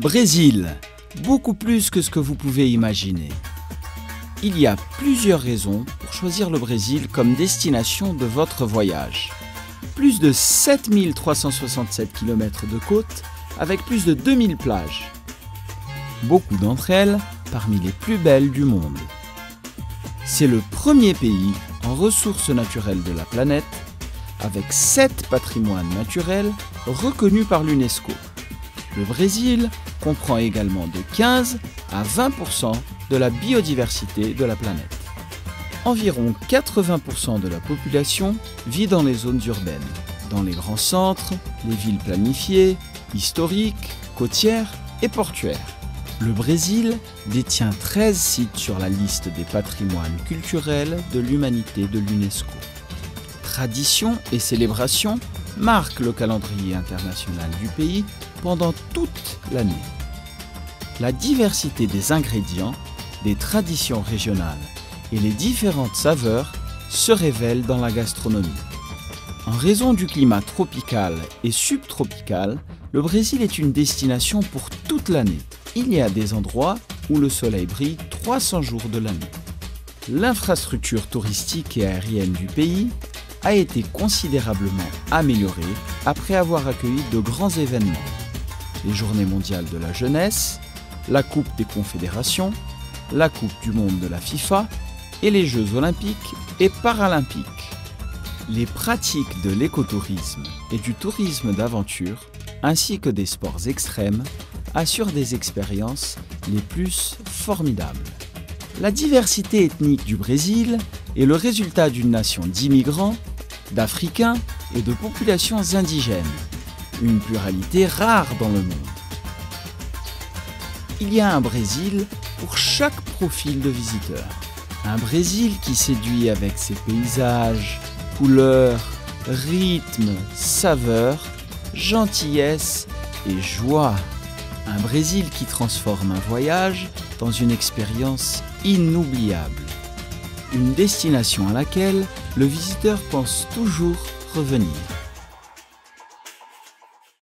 Brésil, beaucoup plus que ce que vous pouvez imaginer. Il y a plusieurs raisons pour choisir le Brésil comme destination de votre voyage. Plus de 7367 km de côte avec plus de 2000 plages. Beaucoup d'entre elles parmi les plus belles du monde. C'est le premier pays en ressources naturelles de la planète avec 7 patrimoines naturels reconnus par l'UNESCO. Le Brésil comprend également de 15 à 20% de la biodiversité de la planète. Environ 80% de la population vit dans les zones urbaines, dans les grands centres, les villes planifiées, historiques, côtières et portuaires. Le Brésil détient 13 sites sur la liste des patrimoines culturels de l'humanité de l'UNESCO. Traditions et célébrations marquent le calendrier international du pays pendant toute l'année. La diversité des ingrédients, des traditions régionales et les différentes saveurs se révèlent dans la gastronomie. En raison du climat tropical et subtropical, le Brésil est une destination pour toute l'année. Il y a des endroits où le soleil brille 300 jours de l'année. L'infrastructure touristique et aérienne du pays a été considérablement améliorée après avoir accueilli de grands événements. Les Journées mondiales de la jeunesse, la Coupe des confédérations, la Coupe du monde de la FIFA et les Jeux olympiques et paralympiques. Les pratiques de l'écotourisme et du tourisme d'aventure, ainsi que des sports extrêmes, assurent des expériences les plus formidables. La diversité ethnique du Brésil est le résultat d'une nation d'immigrants, d'Africains et de populations indigènes, une pluralité rare dans le monde. Il y a un Brésil pour chaque profil de visiteur. Un Brésil qui séduit avec ses paysages, couleurs, rythmes, saveurs, gentillesse et joie. Un Brésil qui transforme un voyage dans une expérience inoubliable. Une destination à laquelle le visiteur pense toujours revenir.